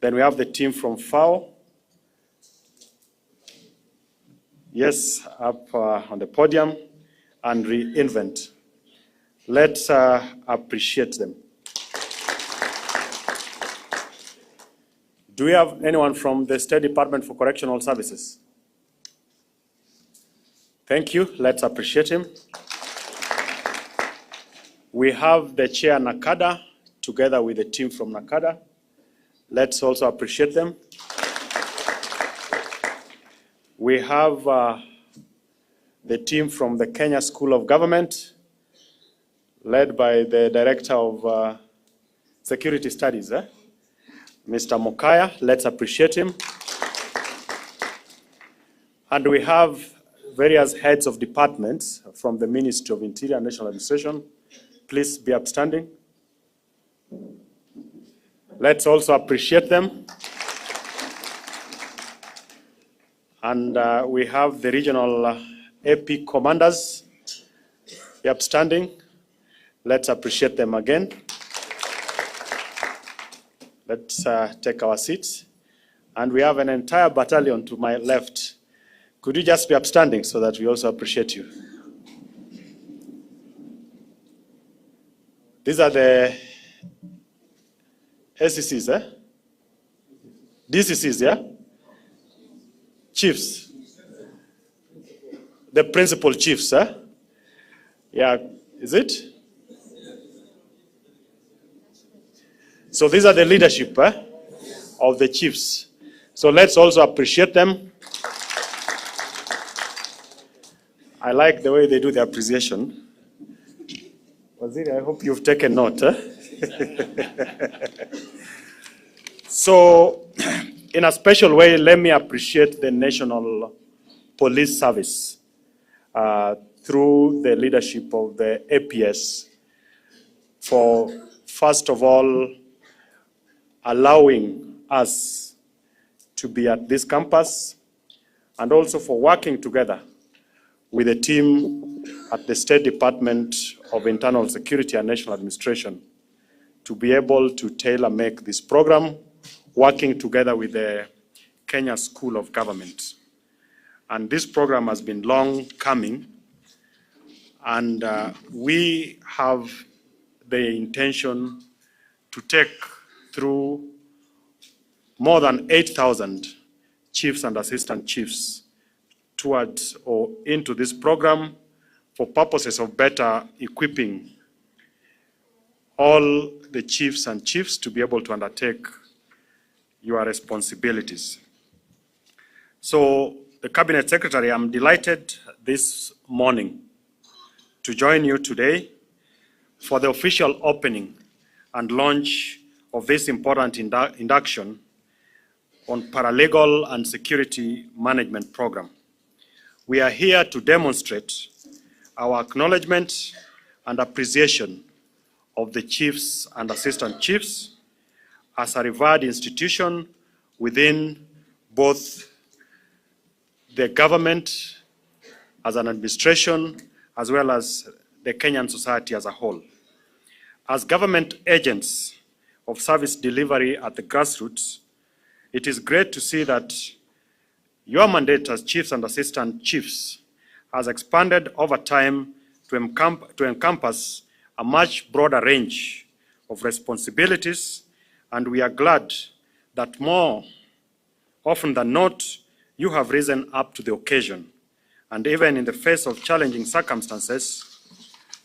Then we have the team from FAO. Yes, up on the podium, and Reinvent. Let's appreciate them. Do we have anyone from the State Department for Correctional Services? Thank you. Let's appreciate him. We have the chair Nakada together with the team from Nakada. Let's also appreciate them. We have the team from the Kenya School of Government, led by the Director of Security Studies, Mr. Mokaya. Let's appreciate him. And we have various heads of departments from the Ministry of Interior and National Administration. Please be upstanding. Let's also appreciate them. And we have the regional AP commanders, be upstanding. Let's appreciate them again. Let's take our seats. And we have an entire battalion to my left. Could you just be upstanding so that we also appreciate you? These are the SCCs, DCCs, yeah? Chiefs. The principal chiefs, Yeah, is it? So these are the leadership of the chiefs. So let's also appreciate them. I like the way they do the appreciation. Waziri, I hope you've taken note. So, in a special way, let me appreciate the National Police Service through the leadership of the APS for, first of all, allowing us to be at this campus, and also for working together with the team at the State Department of Internal Security and National Administration to be able to tailor-make this program, working together with the Kenya School of Government. And this program has been long coming, and we have the intention to take through more than 8,000 chiefs and assistant chiefs towards or into this program for purposes of better equipping all the chiefs and chiefs to be able to undertake your responsibilities. So, the Cabinet Secretary, I'm delighted this morning to join you today for the official opening and launch of this important induction on paralegal and security management program. We are here to demonstrate our acknowledgement and appreciation of the chiefs and assistant chiefs as a revered institution within both the government as an administration, as well as the Kenyan society as a whole. As government agents of service delivery at the grassroots, it is great to see that your mandate as chiefs and assistant chiefs has expanded over time to encompass a much broader range of responsibilities, and we are glad that more often than not, you have risen up to the occasion, and even in the face of challenging circumstances,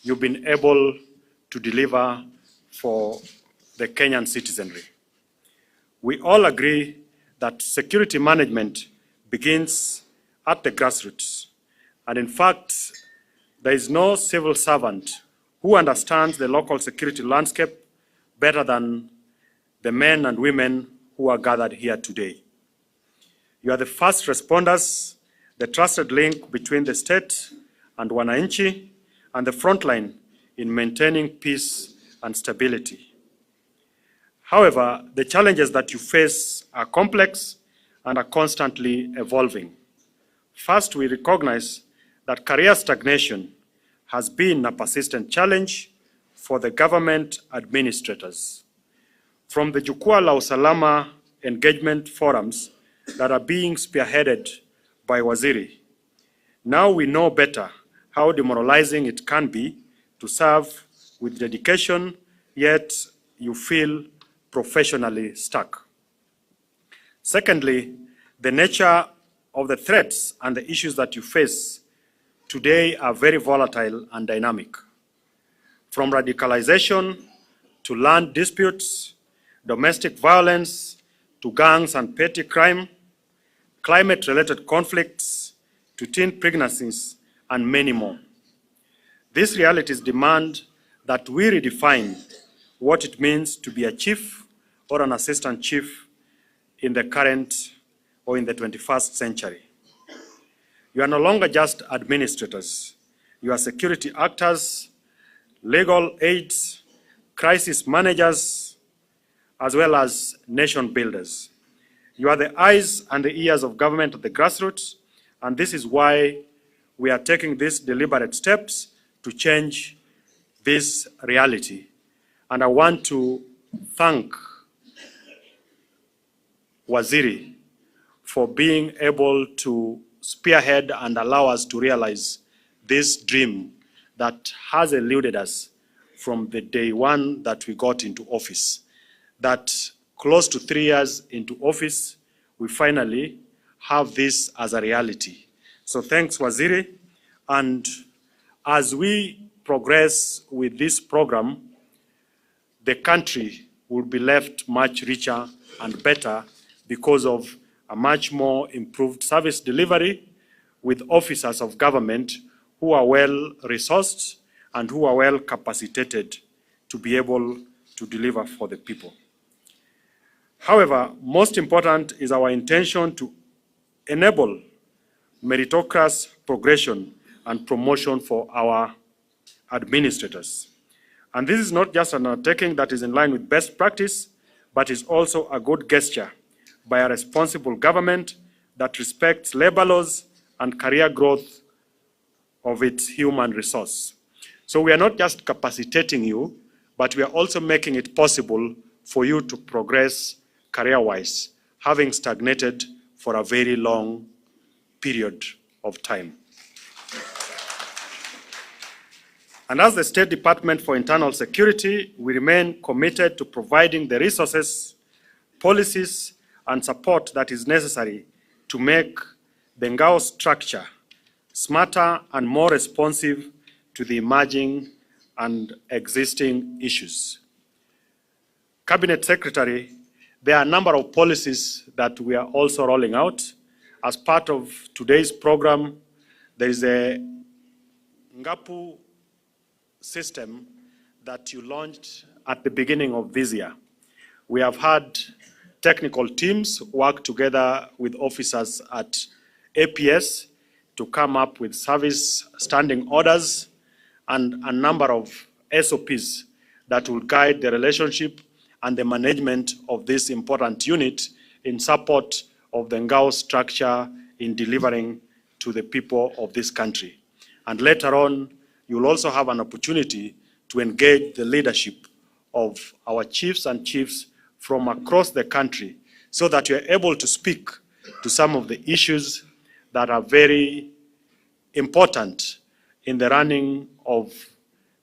you've been able to deliver for the Kenyan citizenry. We all agree that security management begins at the grassroots, and in fact, there is no civil servant who understands the local security landscape better than the men and women who are gathered here today. You are the first responders, the trusted link between the state and wananchi, and the front line in maintaining peace and stability. However, the challenges that you face are complex and are constantly evolving. First, we recognize that career stagnation has been a persistent challenge for the government administrators. From the Jukwaa la Usalama engagement forums that are being spearheaded by Waziri. Now we know better how demoralizing it can be to serve with dedication, yet you feel professionally stuck. Secondly, the nature of the threats and the issues that you face today are very volatile and dynamic. From radicalization to land disputes, domestic violence, to gangs and petty crime, climate-related conflicts, to teen pregnancies, and many more. These realities demand that we redefine what it means to be a chief or an assistant chief in the current or in the 21st century. You are no longer just administrators. You are security actors, legal aides, crisis managers, as well as nation builders. You are the eyes and the ears of government at the grassroots, and this is why we are taking these deliberate steps to change this reality. And I want to thank Waziri for being able to spearhead and allow us to realize this dream that has eluded us from the day one that we got into office. That close to 3 years into office, we finally have this as a reality. So thanks, Waziri. And as we progress with this program, the country will be left much richer and better because of a much more improved service delivery with officers of government who are well resourced and who are well capacitated to be able to deliver for the people. However, most important is our intention to enable meritocracy progression and promotion for our administrators. And this is not just an undertaking that is in line with best practice, but is also a good gesture by a responsible government that respects labor laws and career growth of its human resource. So we are not just capacitating you, but we are also making it possible for you to progress career-wise, having stagnated for a very long period of time. And as the State Department for Internal Security, we remain committed to providing the resources, policies, and support that is necessary to make the Ngao structure smarter and more responsive to the emerging and existing issues. Cabinet Secretary, there are a number of policies that we are also rolling out. As part of today's program, there is a Ngapu system that you launched at the beginning of this year. We have had technical teams work together with officers at APS to come up with service standing orders and a number of SOPs that will guide the relationship and the management of this important unit in support of the Ngao structure in delivering to the people of this country. And later on, you'll also have an opportunity to engage the leadership of our chiefs and chiefs from across the country so that you're able to speak to some of the issues that are very important in the running of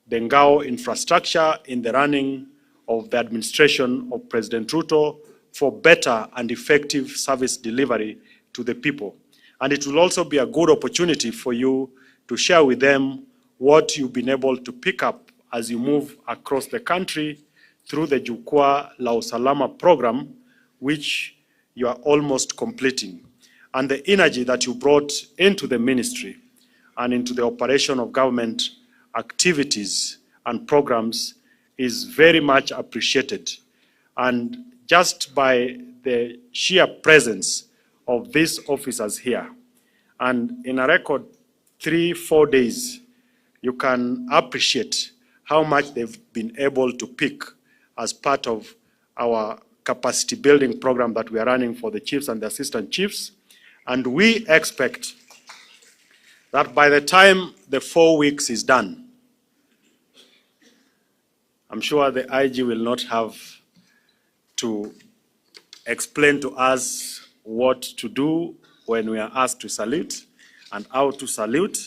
the Ngao infrastructure, in the running of the administration of President Ruto for better and effective service delivery to the people. And it will also be a good opportunity for you to share with them what you've been able to pick up as you move across the country through the Jukwaa la Usalama program, which you are almost completing. And the energy that you brought into the ministry and into the operation of government activities and programs is very much appreciated. And just by the sheer presence of these officers here, and in a record 3-4 days, you can appreciate how much they've been able to pick as part of our capacity building program that we are running for the chiefs and the assistant chiefs. And we expect that by the time the 4 weeks is done, I'm sure the IG will not have to explain to us what to do when we are asked to salute and how to salute.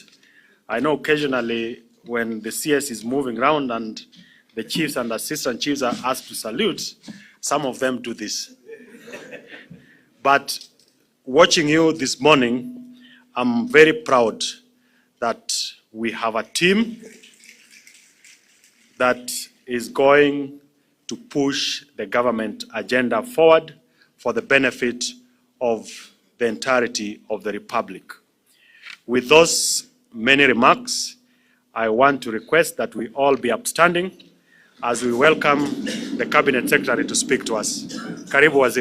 I know occasionally when the CS is moving around and the chiefs and assistant chiefs are asked to salute, some of them do this. But watching you this morning, I'm very proud that we have a team that is going to push the government agenda forward for the benefit of the entirety of the Republic. With those many remarks, I want to request that we all be upstanding as we welcome the Cabinet Secretary to speak to us. Karibu Waziri.